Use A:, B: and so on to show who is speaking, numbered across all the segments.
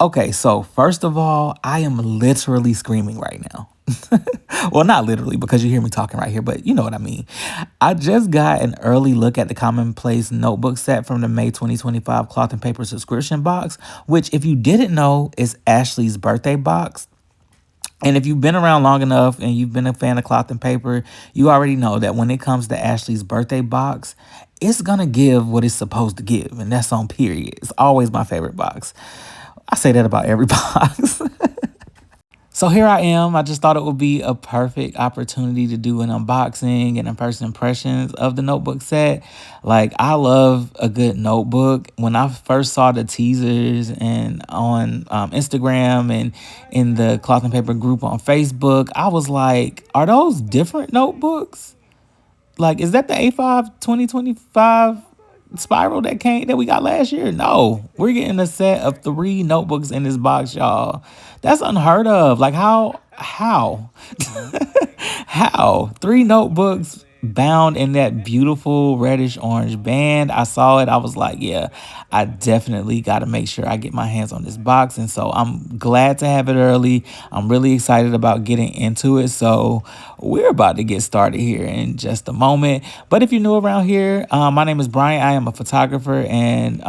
A: Okay, so first of all, I am literally screaming right now. Well, not literally because you hear me talking right here, but you know what I mean. I just got an early look at the Commonplace Notebook Set from the May 2025 cloth and paper subscription box, which, if you didn't know, is Ashley's birthday box. And if you've been around long enough and you've been a fan of cloth and paper, you already know that when it comes to Ashley's birthday box, it's gonna give what it's supposed to give, and that's on period. It's always my favorite box. I say that about every box. So here I am. I just thought it would be a perfect opportunity to do an unboxing and in-person impressions of the notebook set. Like, I love a good notebook. When I first saw the teasers and on Instagram and in the cloth and paper group on Facebook, I was like, are those different notebooks? Like, is that the A5 2025 spiral that we got last year? No, we're getting a set of 3 notebooks in this box, y'all. That's unheard of. Like, how 3 notebooks bound in that beautiful reddish orange band. I saw it. I was like, yeah, I definitely got to make sure I get my hands on this box. And so I'm glad to have it early. I'm really excited about getting into it. So we're about to get started here in just a moment. But if you're new around here, my name is Brian. I am a photographer and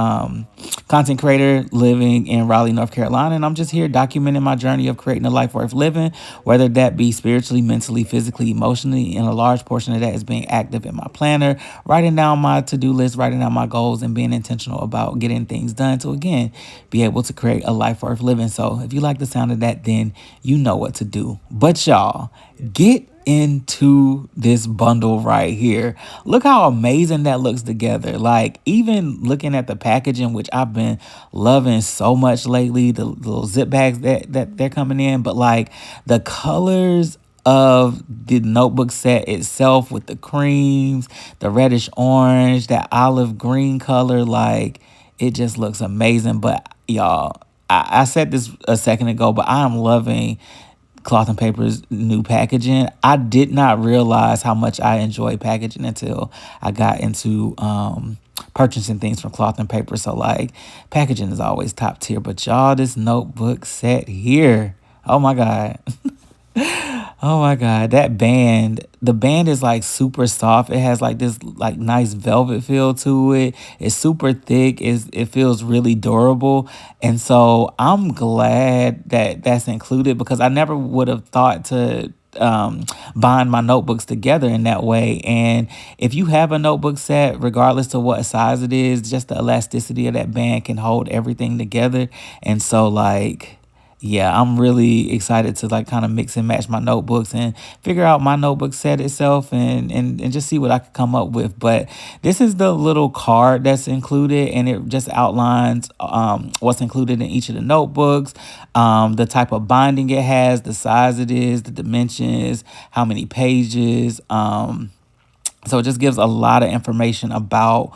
A: content creator living in Raleigh, North Carolina. And I'm just here documenting my journey of creating a life worth living, whether that be spiritually, mentally, physically, emotionally. And a large portion of that is being active in my planner, writing down my to-do list, writing down my goals, and being intentional about getting things done to, again, be able to create a life worth living. So if you like the sound of that, then you know what to do. But y'all, get into this bundle right here. Look how amazing that looks together. Like, even looking at the packaging, which I've been loving so much lately, the little zip bags that they're coming in, but like the colors of the notebook set itself with the creams, the reddish orange, that olive green color, like, it just looks amazing. But y'all, I said this a second ago, but I am loving Cloth and Paper's new packaging. I did not realize how much I enjoy packaging until I got into purchasing things from Cloth and Paper. So like, packaging is always top tier. But y'all, this notebook set here, oh my God. Oh my God, that band, the band is like super soft. It has like this like nice velvet feel to it. It's super thick. It feels really durable. And so I'm glad that that's included, because I never would have thought to bind my notebooks together in that way. And if you have a notebook set, regardless of what size it is, just the elasticity of that band can hold everything together. And so like, yeah, I'm really excited to like kind of mix and match my notebooks and figure out my notebook set itself and just see what I could come up with. But this is the little card that's included, and it just outlines what's included in each of the notebooks, the type of binding it has, the size it is, the dimensions, how many pages. So it just gives a lot of information about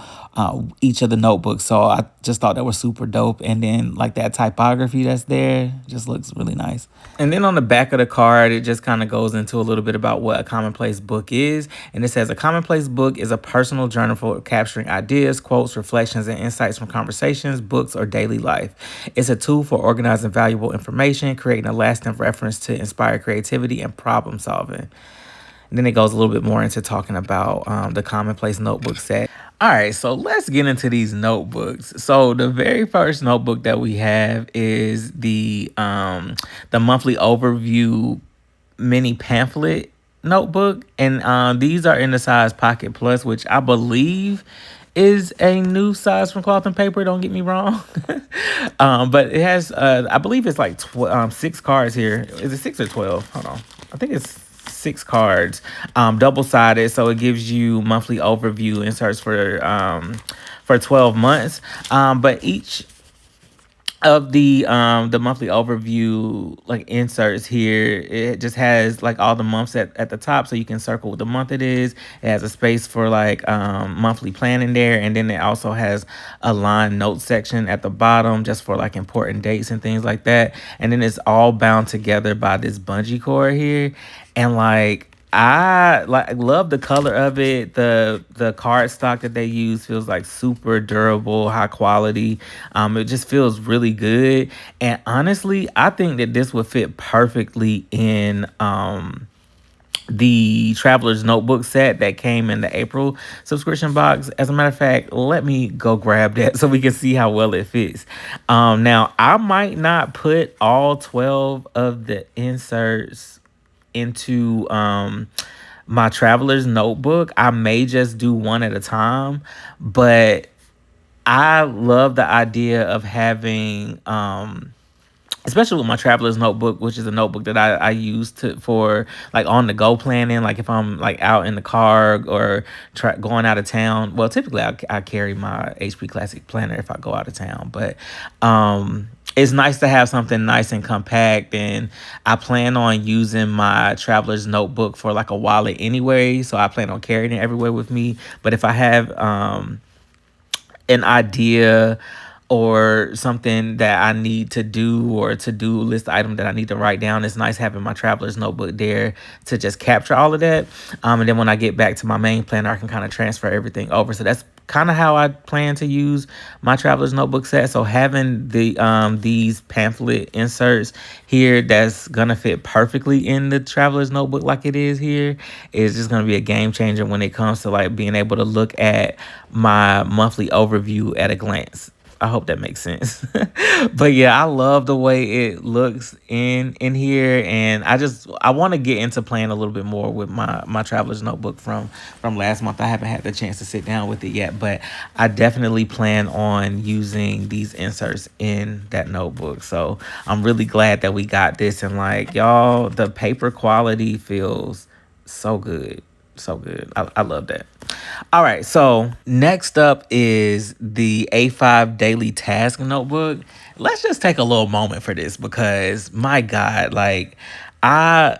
A: each of the notebooks. So I just thought that was super dope. And then like that typography that's there just looks really nice. And then on the back of the card, it just kind of goes into a little bit about what a commonplace book is. And it says a commonplace book is a personal journal for capturing ideas, quotes, reflections, and insights from conversations, books, or daily life. It's a tool for organizing valuable information, creating a lasting reference to inspire creativity and problem solving. And then it goes a little bit more into talking about the Commonplace Notebook Set. All right, so let's get into these notebooks. So the very first notebook that we have is the monthly overview mini pamphlet notebook, and these are in the size Pocket Plus, which I believe is a new size from Cloth and Paper. Don't get me wrong. But it has, I believe it's like 6 cards here. Is it 6 or 12? Hold on. I think it's 6 cards, double-sided, so it gives you monthly overview inserts for 12 months. But each of the monthly overview like inserts here, it just has like all the months at the top, so you can circle what the month it is. It has a space for like monthly planning there, and then it also has a line note section at the bottom just for like important dates and things like that. And then it's all bound together by this bungee cord here. And like, I like love the color of it. The card stock that they use feels like super durable, high quality. It just feels really good. And honestly, I think that this would fit perfectly in the Traveler's Notebook set that came in the April subscription box. As a matter of fact, let me go grab that so we can see how well it fits. Now, I might not put all 12 of the inserts into my Traveler's Notebook. I may just do one at a time, but I love the idea of having especially with my traveler's notebook, which is a notebook that I use to for like on the go planning, like if I'm like out in the car or going out of town. Well, typically I carry my HP Classic planner if I go out of town, but it's nice to have something nice and compact. And I plan on using my traveler's notebook for like a wallet anyway, so I plan on carrying it everywhere with me. But if I have an idea or something that I need to do, or a to-do list item that I need to write down, it's nice having my traveler's notebook there to just capture all of that. And then when I get back to my main planner, I can kind of transfer everything over. So that's kind of how I plan to use my traveler's notebook set. So having these pamphlet inserts here that's gonna fit perfectly in the traveler's notebook like it is here is just gonna be a game changer when it comes to like being able to look at my monthly overview at a glance. I hope that makes sense. But yeah, I love the way it looks in here, and I want to get into playing a little bit more with my traveler's notebook from last month. I haven't had the chance to sit down with it yet, but I definitely plan on using these inserts in that notebook. So I'm really glad that we got this, and like y'all, the paper quality feels so good. So good. I love that. All right, so next up is the A5 Daily Task Notebook. Let's just take a little moment for this because my God, like I,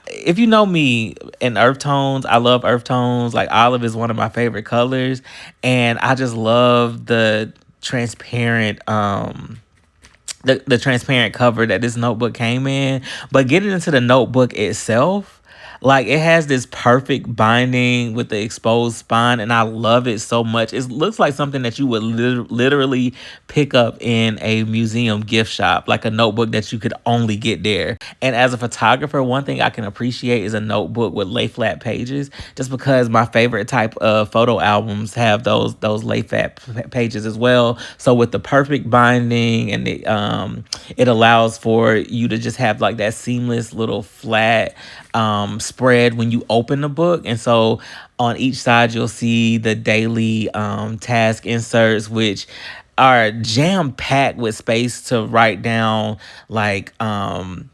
A: if you know me in earth tones, I love earth tones. Like olive is one of my favorite colors, and I just love the transparent the transparent cover that this notebook came in. But getting into the notebook itself, like it has this perfect binding with the exposed spine, and I love it so much. It looks like something that you would literally pick up in a museum gift shop, like a notebook that you could only get there. And as a photographer, one thing I can appreciate is a notebook with lay flat pages, just because my favorite type of photo albums have those lay flat pages as well. So with the perfect binding, and it allows for you to just have like that seamless little flat spread when you open the book. And so on each side you'll see the daily task inserts, which are jam packed with space to write down like the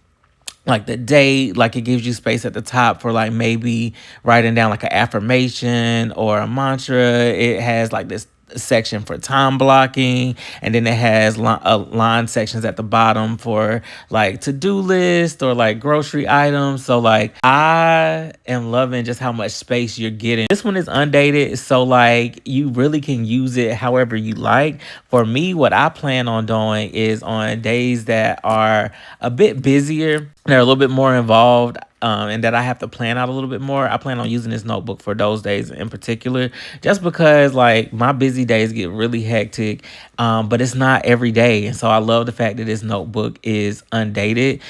A: date. Like it gives you space at the top for like maybe writing down like an affirmation or a mantra. It has like this section for time blocking, and then it has line sections at the bottom for like to-do list or like grocery items. So like I am loving just how much space you're getting. This one is undated, so like you really can use it however you like. For me, what I plan on doing is on days that are a bit busier, they're a little bit more involved, and that I have to plan out a little bit more, I plan on using this notebook for those days in particular, just because like my busy days get really hectic, but it's not every day. And so I love the fact that this notebook is undated,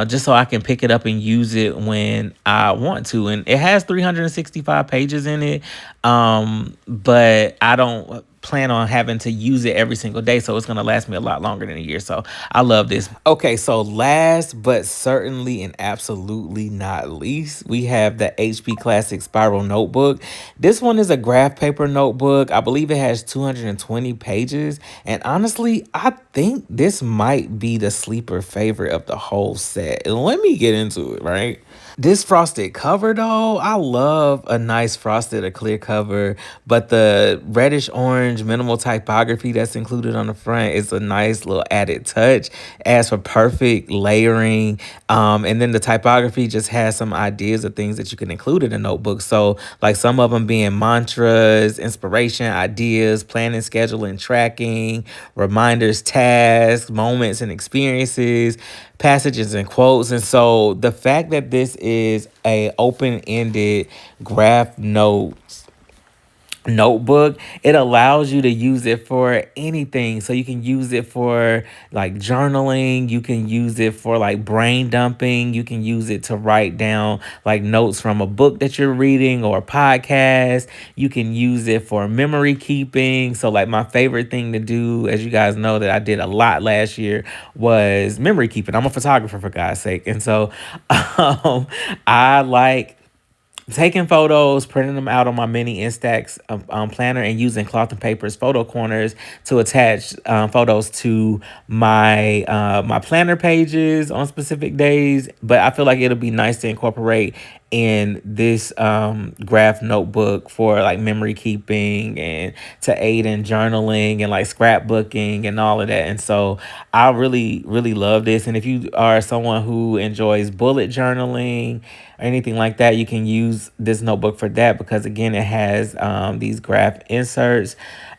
A: just so I can pick it up and use it when I want to. And it has 365 pages in it, but I don't plan on having to use it every single day, so it's going to last me a lot longer than a year. So I love this. Okay, so last but certainly and absolutely not least, we have the HP Classic Spiral Notebook. This one is a graph paper notebook. I believe it has 220 pages, and honestly, I think this might be the sleeper favorite of the whole set. And let me get into it, right? This frosted cover though, I love a nice frosted or clear cover, but the reddish orange orange minimal typography that's included on the front is a nice little added touch. As for perfect layering, and then the typography just has some ideas of things that you can include in a notebook. So like some of them being mantras, inspiration, ideas, planning, scheduling, tracking, reminders, tasks, moments and experiences, passages and quotes. And so the fact that this is a open-ended graph notes notebook, it allows you to use it for anything. So you can use it for like journaling, you can use it for like brain dumping, you can use it to write down like notes from a book that you're reading or a podcast. You can use it for memory keeping. So like my favorite thing to do, as you guys know that I did a lot last year, was memory keeping. I'm a photographer, for God's sake. And so I like taking photos, printing them out on my mini Instax planner, and using cloth and paper's photo corners to attach photos to my planner pages on specific days. But I feel like it'll be nice to incorporate in this graph notebook for like memory keeping and to aid in journaling and like scrapbooking and all of that. And so I really love this. And if you are someone who enjoys bullet journaling or anything like that, you can use this notebook for that, because again, it has these graph inserts.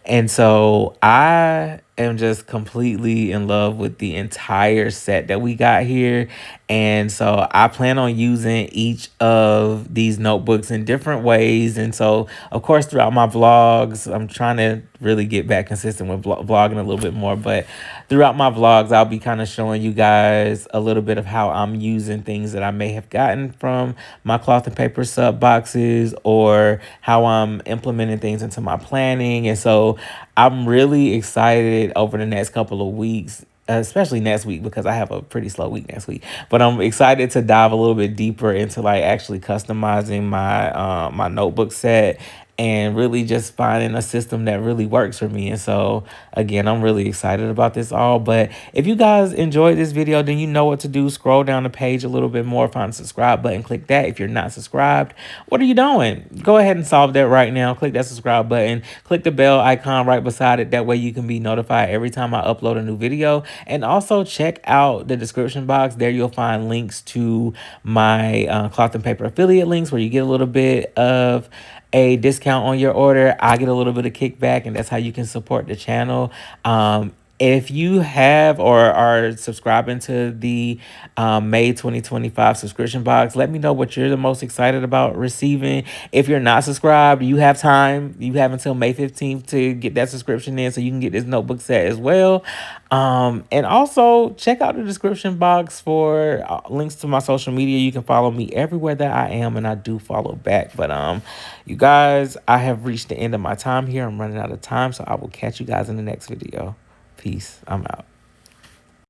A: And so I am just completely in love with the entire set that we got here. And so I plan on using each of these notebooks in different ways. And so, of course, throughout my vlogs, I'm trying to really get back consistent with vlogging a little bit more. But throughout my vlogs, I'll be kind of showing you guys a little bit of how I'm using things that I may have gotten from my cloth and paper sub boxes, or how I'm implementing things into my planning. And so I'm really excited over the next couple of weeks, especially next week, because I have a pretty slow week next week. But I'm excited to dive a little bit deeper into like actually customizing my notebook set, and really just finding a system that really works for me. And so again, I'm really excited about this all. But if you guys enjoyed this video, then you know what to do. Scroll down the page a little bit more, find the subscribe button, click that. If you're not subscribed, what are you doing? Go ahead and solve that right now. Click that subscribe button, click the bell icon right beside it. That way you can be notified every time I upload a new video. And also check out the description box. There you'll find links to my cloth and paper affiliate links, where you get a little bit of a discount on your order. I get a little bit of kickback, and that's how you can support the channel. If you have or are subscribing to the May 2025 subscription box, let me know what you're the most excited about receiving. If you're not subscribed, you have time. You have until May 15th to get that subscription in, so you can get this notebook set as well. And also check out the description box for links to my social media. You can follow me everywhere that I am, and I do follow back. But you guys, I have reached the end of my time here. I'm running out of time, so I will catch you guys in the next video. Peace. I'm out.